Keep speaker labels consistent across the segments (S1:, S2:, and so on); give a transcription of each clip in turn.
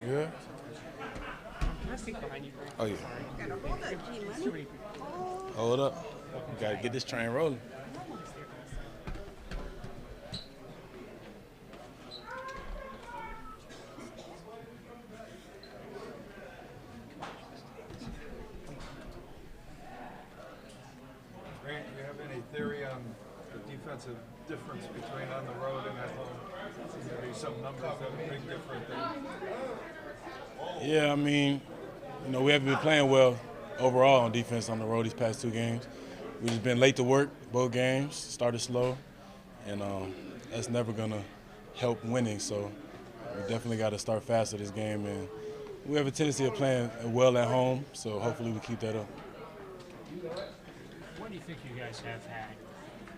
S1: Yeah.
S2: Can I speak behind you, Greg?
S1: Oh yeah.
S3: Gotta hold that G
S2: Too
S3: money.
S2: many people.
S1: Hold up. We gotta get this train rolling.
S4: Grant, do you have any theory on the defensive difference between on the road and at home? Seems to be some numbers that are big different than
S1: Yeah, I mean, we haven't been playing well overall on defense on the road these past two games. We've just been late to work both games, started slow, and that's never gonna help winning. So we definitely got to start faster this game, and we have a tendency of playing well at home. So hopefully we keep that up.
S2: Why do you think you guys have had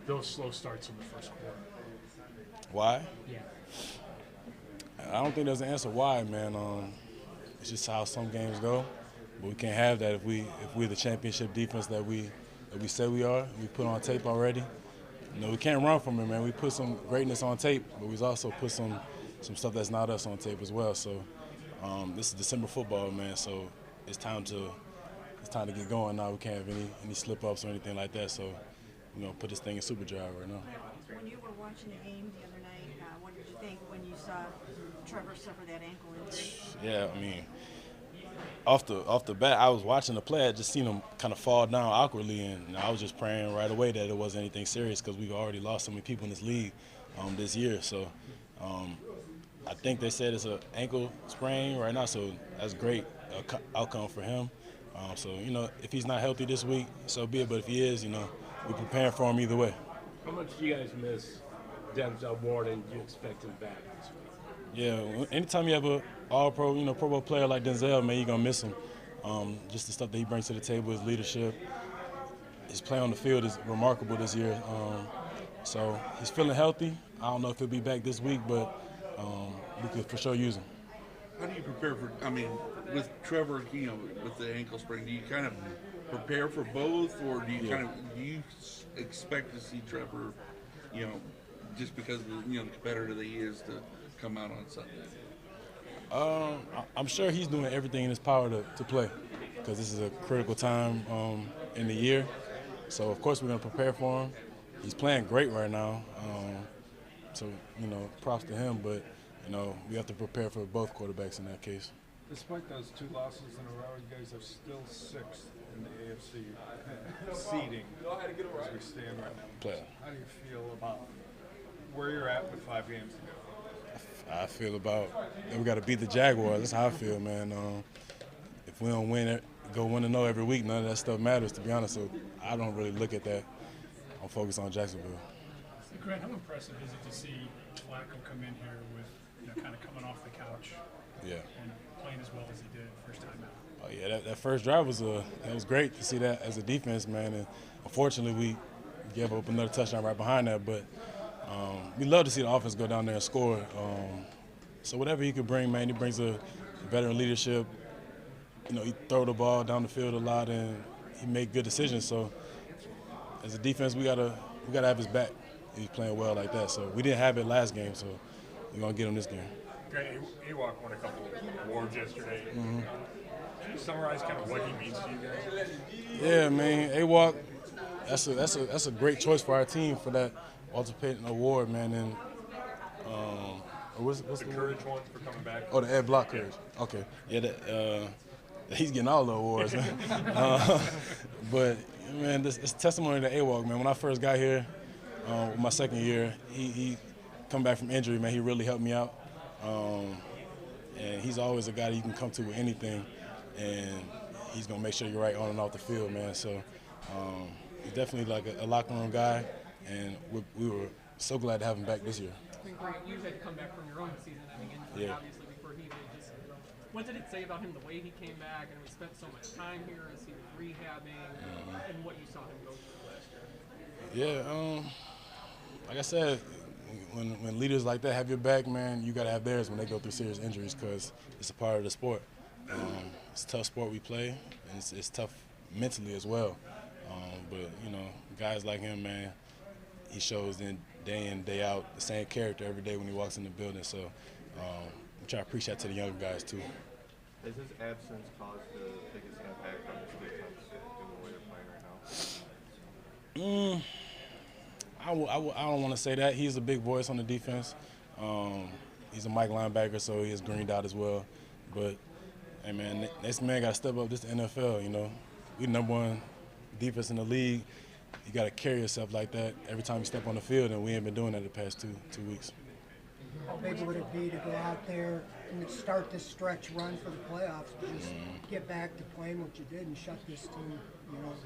S2: those slow starts in the first quarter?
S1: Why?
S2: Yeah.
S1: I don't think there's an answer why, man. It's just how some games go, but we can't have that if we're the championship defense that we say we are. We put on tape already. We can't run from it, man. We put some greatness on tape, but we've also put some stuff that's not us on tape as well. So this is December football, man. So it's time to get going now. We can't have any slip ups or anything like that. So put this thing in super drive right now.
S3: when you were watching the game the other night. What did you think when you saw Trevor suffer that ankle injury?
S1: Yeah, I mean, off the bat, I was watching the play. I just seen him kind of fall down awkwardly, and I was just praying right away that it wasn't anything serious because we've already lost so many people in this league this year. So I think they said it's an ankle sprain right now, so that's great outcome for him. So if he's not healthy this week, so be it. But if he is, we're preparing for him either way.
S5: How much do you guys miss Denzel Ward, and do you expect him back this week?
S1: Yeah, anytime you have a all-pro, Pro Bowl player like Denzel, man, you're gonna miss him. Just the stuff that he brings to the table, his leadership, his play on the field is remarkable this year. So he's feeling healthy. I don't know if he'll be back this week, but we could for sure use him.
S6: How do you prepare for? I mean, with Trevor, with the ankle sprain, do you kind of prepare for both, or do you expect to see Trevor, just because of the competitor that he is, to come out on Sunday?
S1: I'm sure he's doing everything in his power to play because this is a critical time in the year. So, of course, we're going to prepare for him. He's playing great right now. So, props to him. But, we have to prepare for both quarterbacks in that case.
S4: despite those two losses in a row, you guys are still sixth in the AFC seeding as we stand right now.
S1: Player.
S4: How do you feel about where you're at with 5 games to go?
S1: I feel about that we got to beat the Jaguars. That's how I feel, man. If we don't win it, go 1-0 every week, none of that stuff matters, to be honest. So I don't really look at that. I'm focused on Jacksonville.
S2: Grant, how impressive is it to see Flacco come in here with, kind of coming off the couch
S1: Yeah.
S2: and playing as well as he did first time out?
S1: Oh yeah, that first drive was great to see that as a defense, man. And unfortunately, we gave up another touchdown right behind that. But we love to see the offense go down there and score. So whatever he could bring, man, he brings a veteran leadership. He throw the ball down the field a lot, and he make good decisions. So as a defense, we gotta have his back. He's playing well like that. So we didn't have it last game, so we're gonna get him this game.
S7: Grant, Ewok won a couple of awards yesterday. Can you summarize kind of what he means to you guys?
S1: Yeah, man, AWalk, that's a great choice for our team for that Ultimate Award, man. And what's
S7: The
S1: the
S7: courage one for coming back.
S1: Oh, the Ed Block courage. Okay, yeah, he's getting all the awards. But man, it's testimony to AWalk, man. When I first got here, my second year, he come back from injury, man. He really helped me out, and he's always a guy that you can come to with anything, and he's gonna make sure you're right on and off the field, man. So he's definitely like a locker room guy, and we were so glad to have him back this year.
S8: I think Grant, you had to come back from your own season having injury,
S1: Yeah.
S8: obviously, before he did. Just, what did it say about him, the way he came back, and we spent so much time here as he was rehabbing, and what you saw him go through last year?
S1: Yeah, like I said, when leaders like that have your back, man, you got to have theirs when they go through serious injuries because it's a part of the sport. It's a tough sport we play, and it's tough mentally as well. But, guys like him, man, he shows day in, day out the same character every day when he walks in the building. So try to preach that to the younger guys too.
S9: Has his absence caused the biggest impact on this defense in the way they're playing right now?
S1: I don't want to say that. He's a big voice on the defense. He's a Mike linebacker, so he is greened out as well. But, hey, man, this man got to step up. This is the NFL, you know. We number one defense in the league. You got to carry yourself like that every time you step on the field, and we ain't been doing that the past two weeks.
S10: How big would it be to go out there and start this stretch run for the playoffs and just get back to playing what you did and shut this team,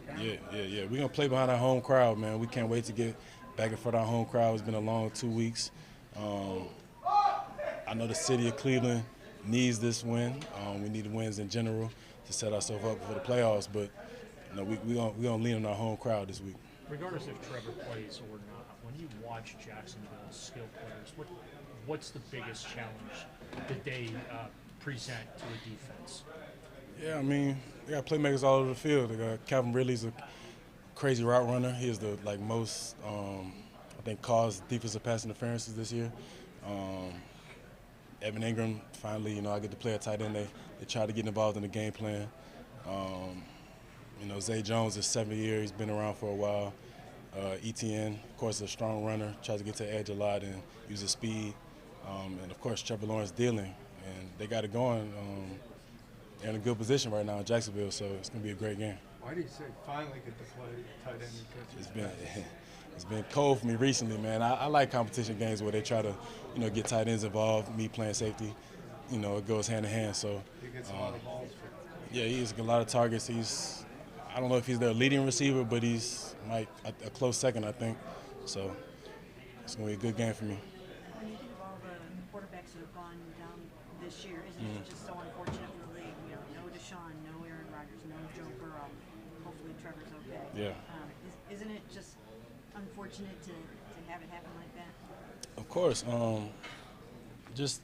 S10: down?
S1: Yeah. We're going to play behind our home crowd, man. We can't wait to get back in front of our home crowd. It's been a long 2 weeks. I know the city of Cleveland needs this win. We need wins in general to set ourselves up for the playoffs, but we're gonna lean on our home crowd this week.
S2: Regardless if Trevor plays or not, when you watch Jacksonville's skill players, what's the biggest challenge that they present to a defense?
S1: Yeah, I mean, they got playmakers all over the field. They got Calvin Ridley's a crazy route runner. He is the most caused defensive pass interferences this year. Evan Ingram, finally, I get to play a tight end. They try to get involved in the game plan. Zay Jones is 7th year. He's been around for a while. ETN, of course, is a strong runner, tries to get to the edge a lot and uses speed. And, of course, Trevor Lawrence dealing. And they got it going. They're in a good position right now in Jacksonville, so it's going to be a great game.
S4: Why do you say finally get to play tight end?
S1: It's been cold for me recently, man. I like competition games where they try to, get tight ends involved, me playing safety. It goes hand in hand. So
S4: He gets a lot of balls.
S1: Yeah, he has a lot of targets. I don't know if he's their leading receiver, but he's like a close second, I think. So it's going to be a good game for me.
S3: When you think of all the quarterbacks that have gone down this year, isn't it just so unfortunate for the league? No Deshaun, no Aaron Rodgers, no Joe Burrow. Hopefully Trevor's okay.
S1: Yeah.
S3: Isn't it just unfortunate to have it happen like that?
S1: Of course. Just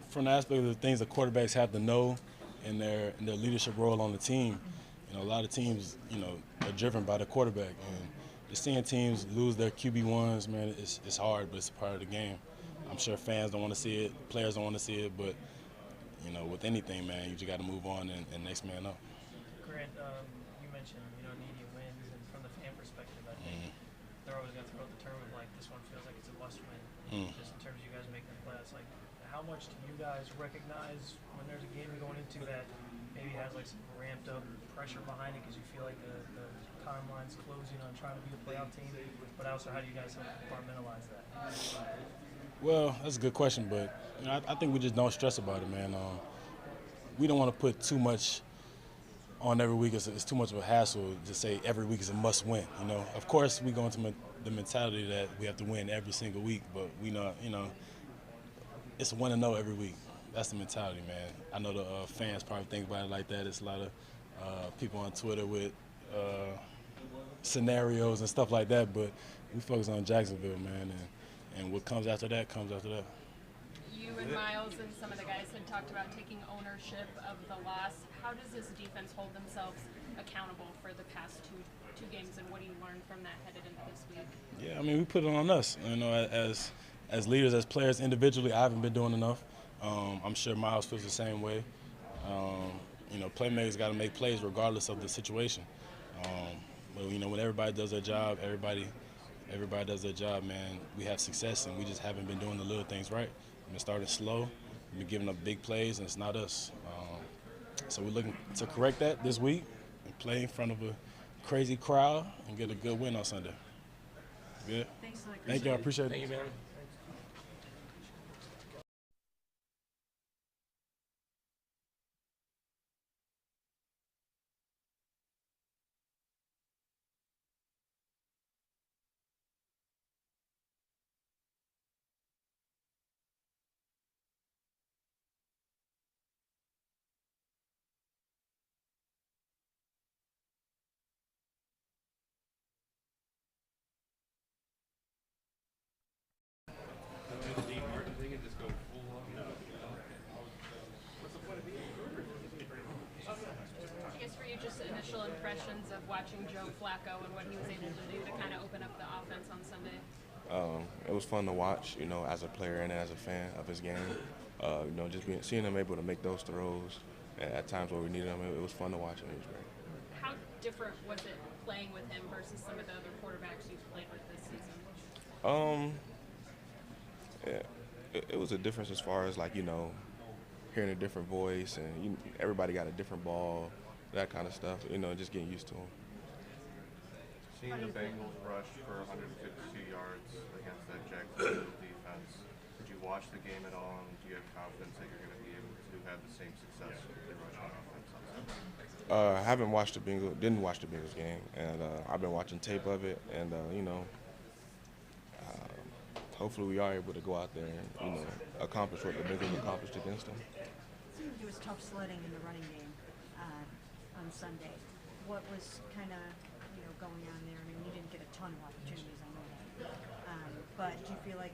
S1: from the aspect of the things the quarterbacks have to know in their leadership role on the team, a lot of teams, are driven by the quarterback. And just seeing teams lose their QB1s, man, it's hard, but it's a part of the game. I'm sure fans don't want to see it, players don't want to see it, but, with anything, man, you just got to move on and next man up.
S11: Grant, you mentioned, needing wins, and from the fan perspective, I think they're always going to throw out the term of, this one feels like it's a must-win, just in terms of you guys making the playoffs. How much do you guys recognize when there's a game you're going into that maybe has, some ramped up pressure behind it because you feel like the timeline's closing on trying to be a playoff team, but also how do you guys help compartmentalize that?
S1: Well, that's a good question, but I think we just don't stress about it, man. We don't want to put too much on every week. It's too much of a hassle to say every week is a must-win. Of course, we go into the mentality that we have to win every single week, but we know, it's a win and 0 every week. That's the mentality, man. I know the fans probably think about it like that. It's a lot of people on Twitter with scenarios and stuff like that, but we focus on Jacksonville, man, and what comes after that comes after that.
S12: You and Miles and some of the guys had talked about taking ownership of the loss. How does this defense hold themselves accountable for the past two games, and what do you learn from that headed into this week?
S1: Yeah, I mean, we put it on us. As leaders, as players, individually, I haven't been doing enough. I'm sure Miles feels the same way. Playmakers got to make plays regardless of the situation. But when everybody does their job, everybody does their job, man, we have success, and we just haven't been doing the little things right. We've been starting slow. We've been giving up big plays, and it's not us. So we're looking to correct that this week and play in front of a crazy crowd and get a good win on Sunday. Good?
S3: Thanks, Mike.
S1: Thank you. I appreciate it.
S5: Thank you, man.
S12: Initial impressions of watching Joe Flacco and what he was able to do to kind of open up the offense on Sunday?
S9: It was fun to watch, as a player and as a fan of his game.
S13: Just seeing him able to make those throws at times where we needed him, it was fun to watch, and it was great.
S12: How different was it playing with him versus some of the other quarterbacks you've played with this season?
S13: It was a difference as far as hearing a different voice, and everybody got a different ball, that kind of stuff. Just getting used to him.
S9: Seeing the Bengals rush for 152 yards against that Jacksonville defense, did you watch the game at all, and do you have confidence that you're going to be able to have the same success with the rushing offense on Sunday?
S13: I haven't watched didn't watch the Bengals game, and I've been watching tape of it, and hopefully we are able to go out there and accomplish what the Bengals accomplished against them.
S3: It seemed it was tough sledding in the running game on Sunday. What was kind of going on there? I mean, you didn't get a ton of opportunities, I know that. But do you feel like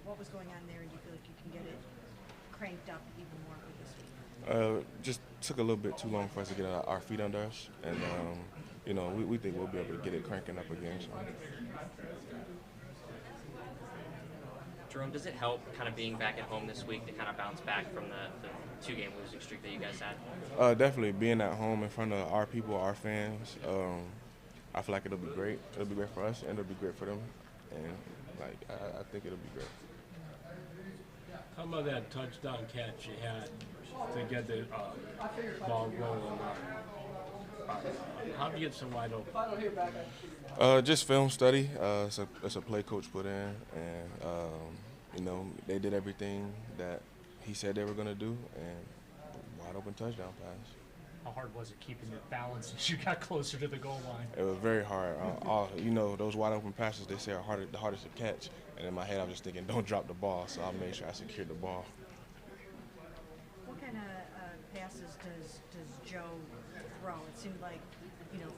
S3: what was going on there, and do you feel like you can get it cranked up even more for this week?
S13: Just took a little bit too long for us to get our feet under us, and we think we'll be able to get it cranking up again. So.
S14: Jerome, does it help kind of being back at home this week to kind of bounce back from the 2-game losing streak that you guys had?
S13: Definitely being at home in front of our people, our fans. I feel like it'll be great. It'll be great for us, and it'll be great for them. And I think it'll be great.
S5: How about that touchdown catch you had to get the ball rolling? How do you get so wide open?
S13: Just film study. It's a play coach put in, and they did everything that he said they were going to do, and wide open touchdown pass.
S2: How hard was it keeping your balance as you got closer to the goal line?
S13: It was very hard. Those wide open passes they say are the hardest to catch, and in my head I was just thinking, don't drop the ball, so I made sure I secured the ball.
S3: What kind of passes does Joe throw? It seemed like,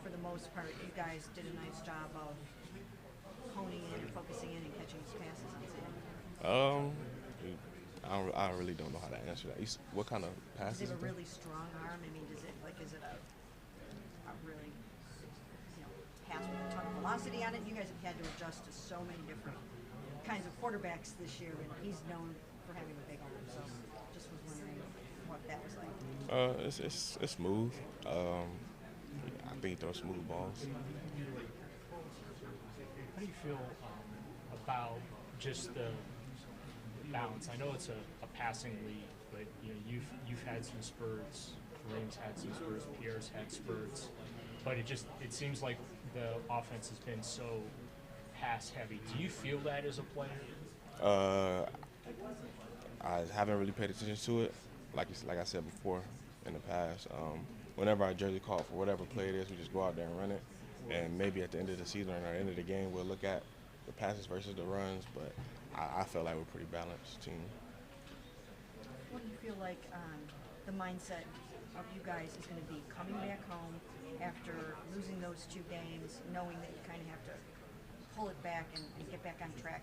S3: for the most part, you guys did a nice job of honing in and focusing in and catching his passes on Saturday.
S13: I really don't know how to answer that. What kind of passes?
S3: Does he have a really strong arm? I mean, is it a really pass with a ton of velocity on it? You guys have had to adjust to so many different kinds of quarterbacks this year, and he's known for having a big arm. So just was wondering what that was like.
S13: It's smooth. I think he throws smooth balls.
S2: How do you feel about just the balance? I know it's a passing league, but you've had some spurts. Kareem's had some spurts. Pierre's had spurts, but it seems like the offense has been so pass heavy. Do you feel that as a player?
S13: I haven't really paid attention to it. Like I said before, in the past, whenever our jersey called for whatever play it is, we just go out there and run it. And maybe at the end of the season or at the end of the game, we'll look at the passes versus the runs. But I feel like we're a pretty balanced team.
S3: What do you feel like the mindset of you guys is going to be coming back home after losing those 2 games, knowing that you kind of have to pull it back and get back on track?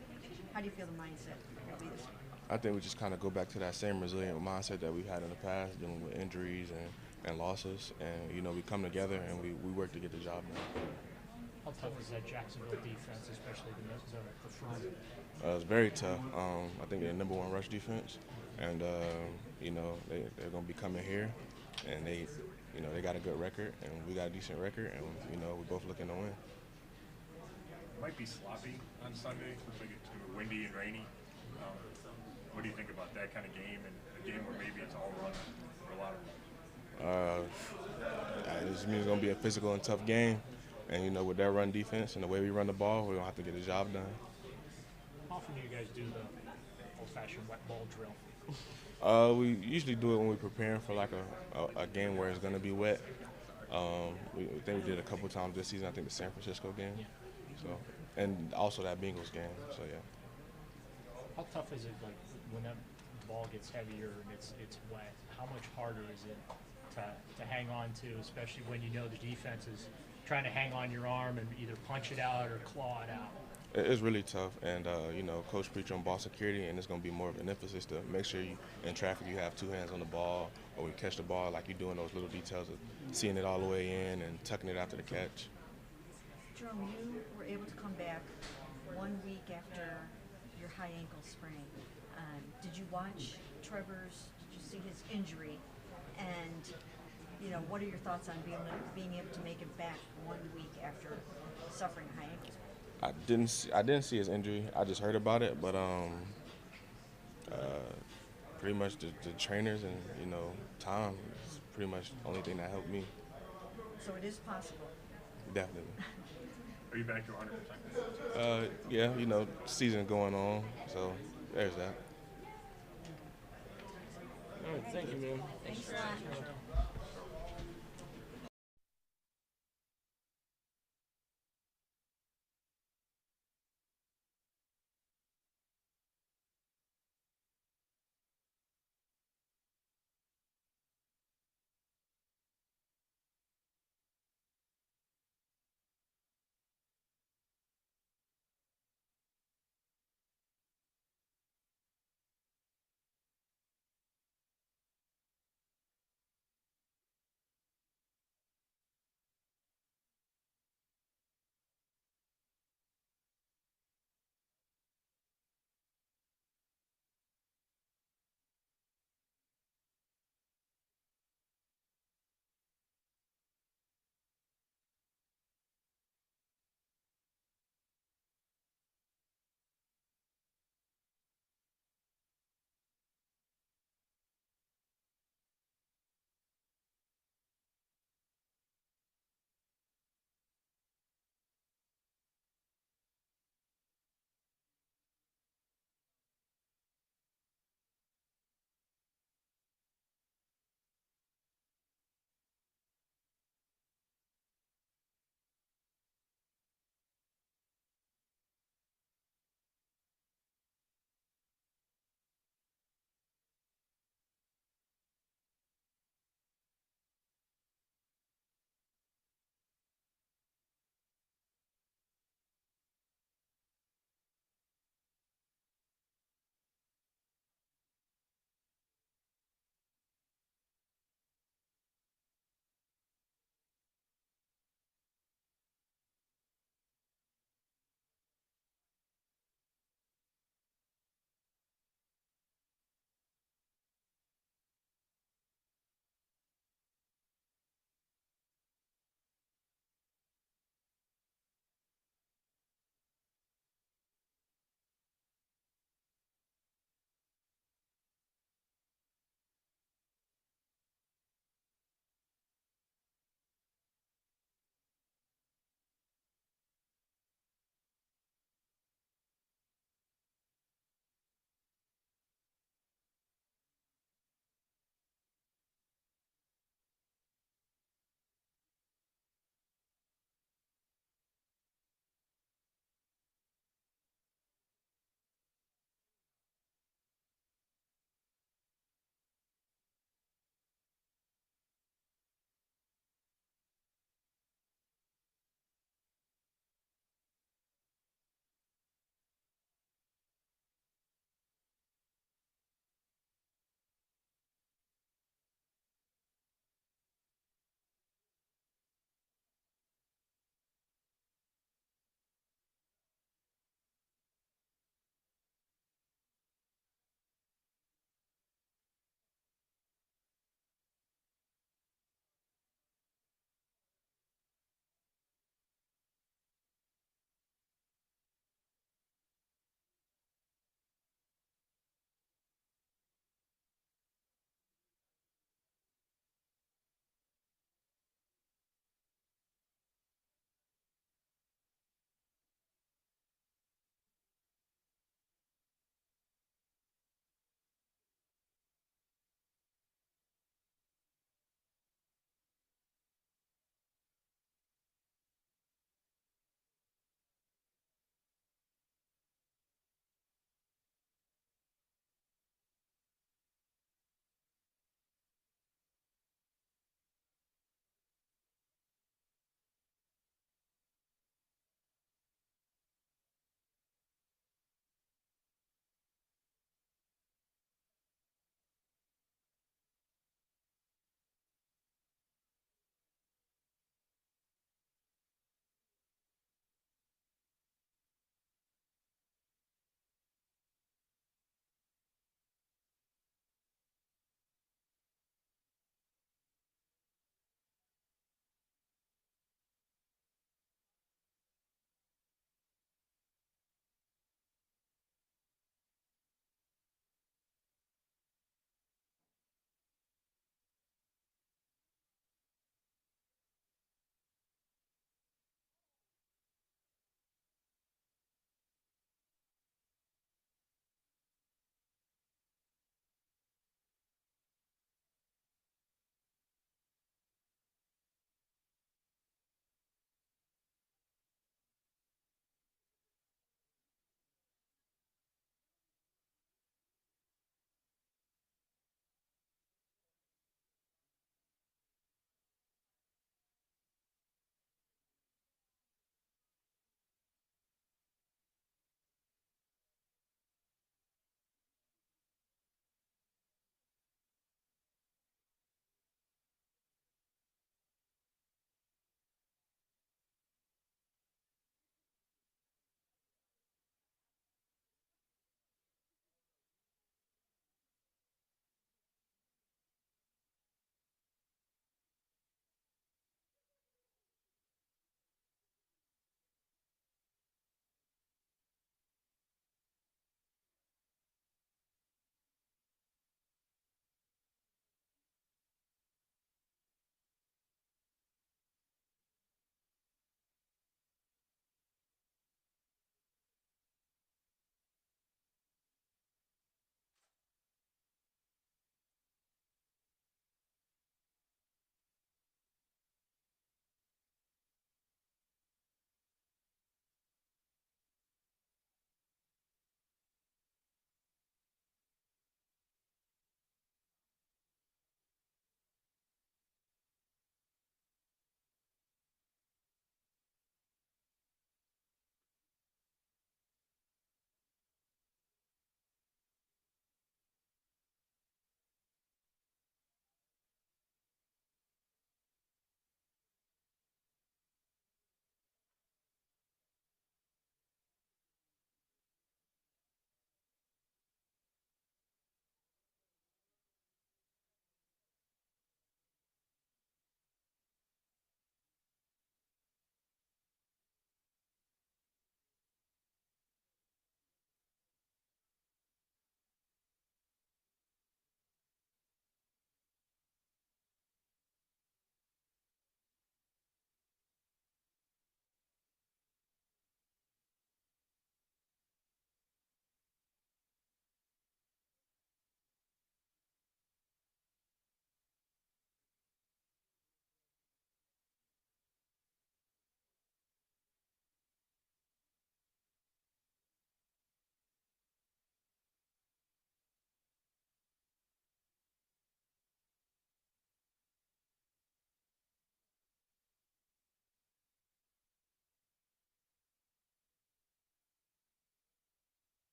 S3: How do you feel the mindset will be this week?
S13: I think we just kind of go back to that same resilient mindset that we've had in the past, dealing with injuries and losses. And, we come together and we work to get the job done.
S2: How tough is that Jacksonville defense, especially the front?
S13: It's very tough. I think they're the #1 rush defense. And, they're going to be coming here. And they got a good record, and we got a decent record. And, we're both looking to win.
S7: It might be sloppy on Sunday. Looks like it's going to be windy and rainy. What do you think about that kind of game, and a game where maybe it's all run or a lot of run?
S13: This means it's going to be a physical and tough game. And, with their run defense and the way we run the ball, we're going to have to get the job done.
S2: How often do you guys do the old-fashioned wet ball drill?
S13: We usually do it when we're preparing for like a game where it's going to be wet. We think we did a couple times this season. I think the San Francisco game.
S2: Yeah.
S13: So, and also that Bengals game. So yeah.
S2: How tough is it, like when that ball gets heavier and it's wet? How much harder is it to hang on to, especially when you know the defense is trying to hang on your arm and either punch it out or claw it out?
S13: It's really tough, and Coach preach on ball security, and it's going to be more of an emphasis to make sure you, in traffic, you have 2 hands on the ball, or when you catch the ball, like you're doing those little details of seeing it all the way in and tucking it after the catch.
S3: Jerome, you were able to come back 1 week after your high ankle sprain. Did you watch Trevor's? Did you see his injury? And you know, what are your thoughts on being able to make it back 1 week after suffering a high ankle sprain?
S13: I didn't see his injury. I just heard about it, but pretty much the trainers and time is pretty much the only thing that helped me.
S3: So it is possible.
S13: Definitely.
S7: Are you back to 100%?
S13: Yeah, season going on, so there's that.
S5: All right, thank you, man.
S3: Thanks a lot.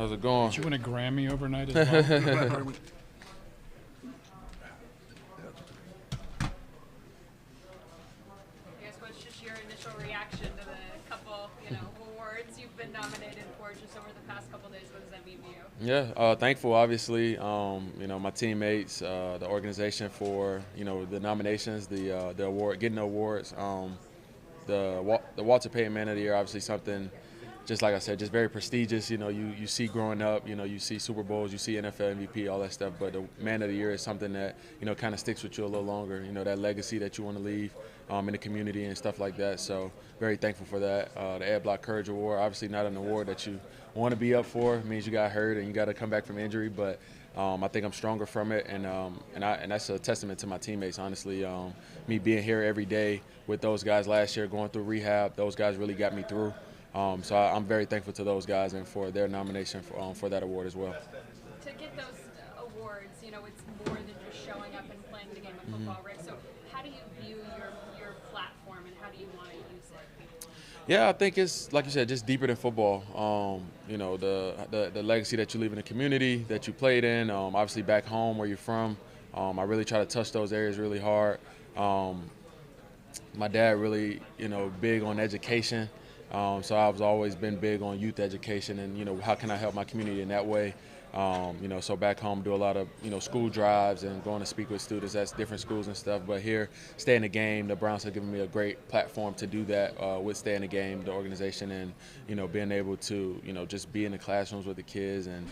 S15: How's it going?
S16: Did you win a Grammy overnight as well?
S12: What's just your initial reaction to the couple, awards you've been nominated for just over the past couple days? What does that mean to you?
S15: Yeah, thankful, obviously. My teammates, the organization for, the nominations, the award, getting the awards. The Walter Payton Man of the Year, obviously something, just like I said, just very prestigious. You see growing up, you see Super Bowls, you see NFL MVP, all that stuff. But the Man of the Year is something that, kind of sticks with you a little longer. That legacy that you want to leave in the community and stuff like that. So very thankful for that. The Ed Block Courage Award, obviously not an award that you want to be up for. It means you got hurt and you got to come back from injury. But I think I'm stronger from it, and that's a testament to my teammates, honestly. Me being here every day with those guys last year, going through rehab, those guys really got me through. So I'm very thankful to those guys and for their nomination for that award as well.
S12: To get those awards, it's more than just showing up and playing the game of football, right? So how do you view your platform and how do you want to use it?
S15: Yeah, I think it's, like you said, just deeper than football. The legacy that you leave in the community that you played in, obviously back home where you're from. I really try to touch those areas really hard. My dad really, big on education. So I've always been big on youth education and, how can I help my community in that way. So back home do a lot of, school drives and going to speak with students at different schools and stuff. But here, Stay in the Game, the Browns have given me a great platform to do that with Stay in the Game, the organization, and, being able to, just be in the classrooms with the kids and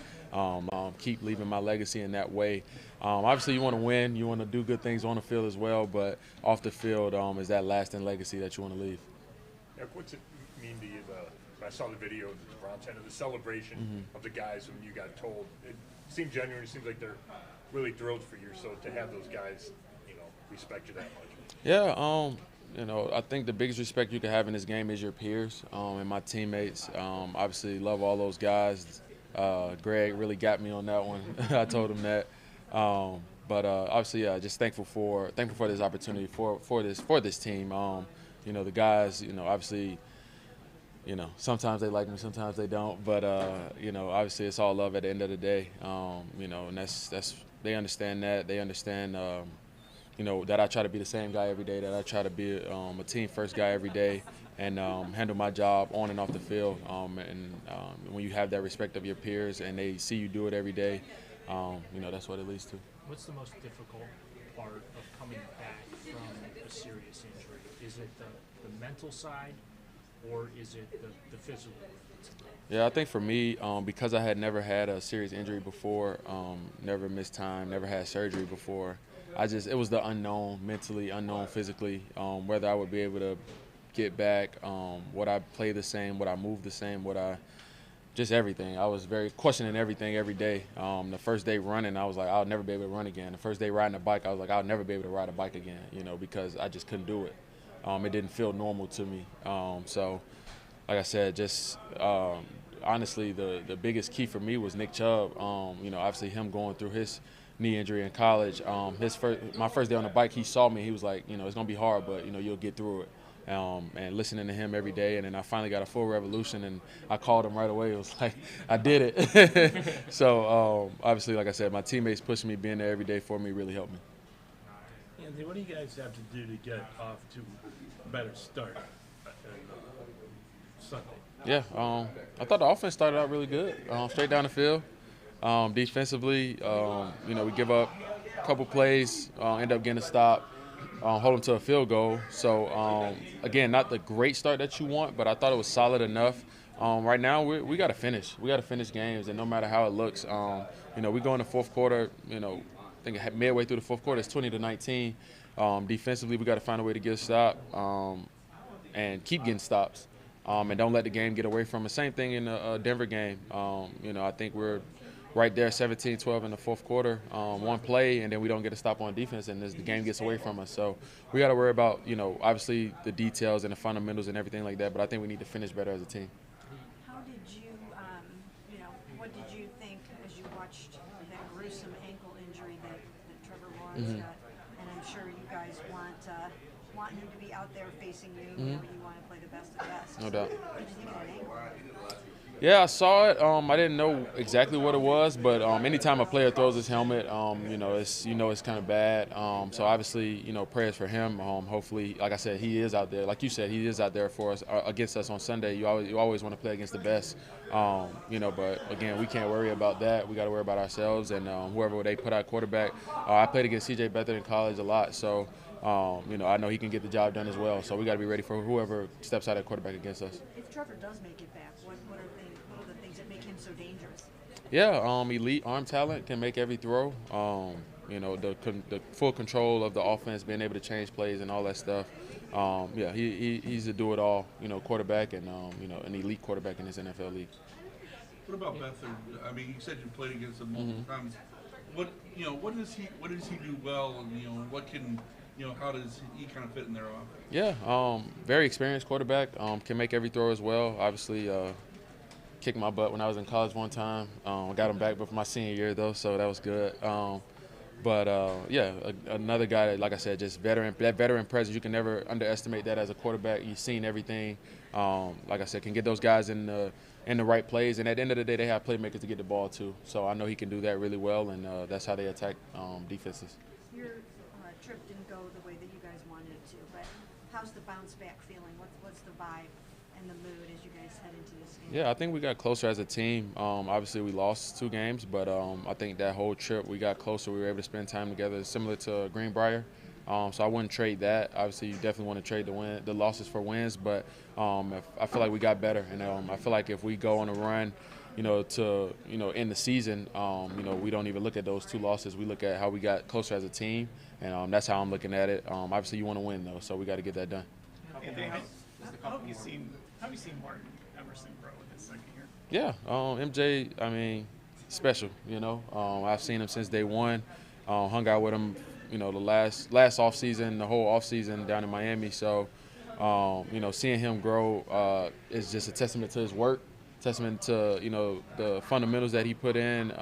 S15: keep leaving my legacy in that way. Obviously, you want to win. You want to do good things on the field as well. But off the field is that lasting legacy that you want to leave.
S7: Yeah, what's it mean to you? I saw the video of the Browns and the celebration of the guys when you got told. It seemed genuine. It seems like they're really thrilled for you. So to have those guys, respect you that much.
S15: Yeah. I think the biggest respect you can have in this game is your peers and my teammates. Obviously, love all those guys. Greg really got me on that one. I told him that. But obviously, yeah, just thankful for this opportunity for this team. The guys, obviously. Sometimes they like me, sometimes they don't. But obviously it's all love at the end of the day. And that's they understand that. They understand, that I try to be the same guy every day. That I try to be a team first guy every day, and handle my job on and off the field. When you have that respect of your peers and they see you do it every day, that's what it leads to.
S2: What's the most difficult part of coming back from a serious injury? Is it the mental side? Or is it the physical?
S15: Yeah, I think for me, because I had never had a serious injury before, never missed time, never had surgery before, it was the unknown, mentally, unknown physically, whether I would be able to get back, would I play the same, would I move the same, just everything. I was very questioning everything every day. The first day running, I was like, I'll never be able to run again. The first day riding a bike, I was like, I'll never be able to ride a bike again, because I just couldn't do it. It didn't feel normal to me. So, like I said, just honestly, the biggest key for me was Nick Chubb. Obviously him going through his knee injury in college. My first day on the bike, he saw me. He was like, it's gonna be hard, but you'll get through it. And listening to him every day, and then I finally got a full revolution, and I called him right away. It was like I did it. So obviously, like I said, my teammates pushing me, being there every day for me, really helped me.
S5: Anthony, what do you guys have to do to get off to a better start on Sunday?
S15: Yeah, I thought the offense started out really good, straight down the field. Defensively, we give up a couple plays, end up getting a stop, hold them to a field goal. So, again, not the great start that you want, but I thought it was solid enough. Right now, we got to finish. We got to finish games, and no matter how it looks, we go in the fourth quarter, I think midway through the fourth quarter, it's 20-19. Defensively, we got to find a way to get a stop and keep getting stops, and don't let the game get away from us. Same thing in the Denver game. I think we're right there, 17-12 in the fourth quarter, one play, and then we don't get a stop on defense, and the game gets away from us. So we got to worry about, obviously the details and the fundamentals and everything like that, but I think we need to finish better as a team.
S3: How did you, what did you think as you watched that gruesome ankle injury that Trevor Lawrence got? And I'm sure you guys want him to be out there facing you. You want to play the best of the best.
S15: No doubt.
S3: What did you think of that ankle?
S15: Yeah, I saw it. I didn't know exactly what it was, but anytime a player throws his helmet, it's kind of bad. So obviously, prayers for him. Hopefully, like I said, he is out there. Like you said, he is out there for us against us on Sunday. You always want to play against the best. But again, we can't worry about that. We got to worry about ourselves and whoever they put out quarterback. I played against C.J. Beathard in college a lot, so I know he can get the job done as well. So we got to be ready for whoever steps out at quarterback against us.
S3: If Trevor does make it back, what are the things that make him so dangerous?
S15: Yeah, elite arm talent, can make every throw. The full control of the offense, being able to change plays and all that stuff. He's a do-it-all, quarterback and an elite quarterback in this NFL league.
S6: What about Beathard? I mean, you said you played against him multiple times. What does he do well, and how does he kind of fit in their offense?
S15: Yeah, very experienced quarterback. Can make every throw as well. Obviously, kicked my butt when I was in college one time. I got him back for my senior year though, so that was good. Another guy that, like I said, just veteran presence. You can never underestimate that as a quarterback. You've seen everything. Like I said, can get those guys in the right plays, and at the end of the day, they have playmakers to get the ball to. So I know he can do that really well, and that's how they attack defenses.
S3: Your trip didn't go the way that you guys wanted it to, but how's the bounce back feeling? What's the vibe and the mood as you guys head into this game?
S15: Yeah, I think we got closer as a team. Obviously, we lost 2 games, but I think that whole trip we got closer. We were able to spend time together, similar to Greenbrier. So I wouldn't trade that. Obviously, you definitely want to trade the losses for wins, but I feel like we got better. And I feel like if we go on a run, in the season, we don't even look at those 2 losses. We look at how we got closer as a team, and that's how I'm looking at it. Obviously, you want to win though, so we got to get that done.
S8: Anthony, how have you seen Martin Emerson grow in his second year?
S15: Yeah, MJ, I mean, special. I've seen him since day one. Hung out with him, the last offseason, the whole offseason down in Miami. So, seeing him grow is just a testament to his work, testament to the fundamentals that he put in.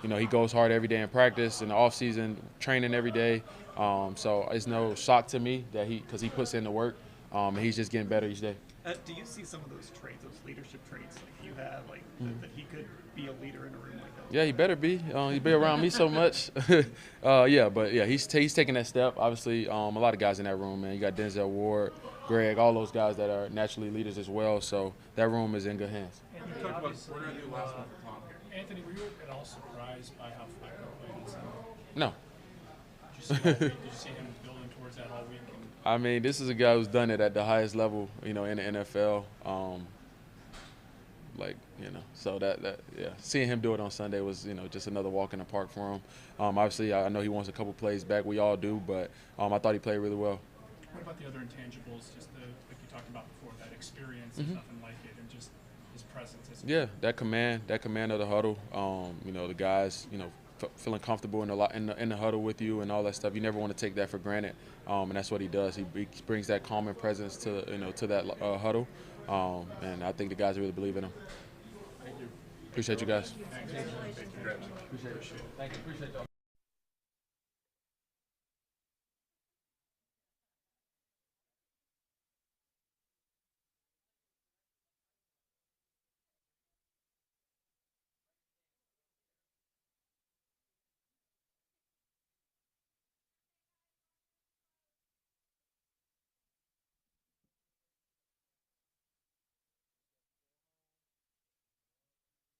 S15: He goes hard every day in practice, in the offseason, training every day. So it's no shock to me that because he puts in the work, and he's just getting better each day.
S8: Do you see some of those traits, those leadership traits, like you have, that he could be a leader in a room like that?
S15: Yeah, he better be. He's been around me so much. He's taking that step. Obviously, a lot of guys in that room, man. You got Denzel Ward, Greg, all those guys that are naturally leaders as well. So that room is in good hands.
S16: Anthony, were you at all surprised by how Flacco played on Sunday?
S15: No.
S16: Did you see him building towards that all week?
S15: I mean, this is a guy who's done it at the highest level, in the NFL. Seeing him do it on Sunday was, just another walk in the park for him. Obviously, I know he wants a couple plays back. We all do, but I thought he played really well.
S16: What about the other intangibles, just like you talked about before, that experience, there's nothing like it, and just his presence?
S15: Yeah, that command of the huddle. The guys, feeling comfortable in the huddle with you and all that stuff. You never want to take that for granted, and that's what he does. He brings that calming presence to that huddle, and I think the guys really believe in him.
S16: Thank you.
S15: Appreciate you guys.
S16: Thanks.
S15: Appreciate it. Thank you. Appreciate y'all.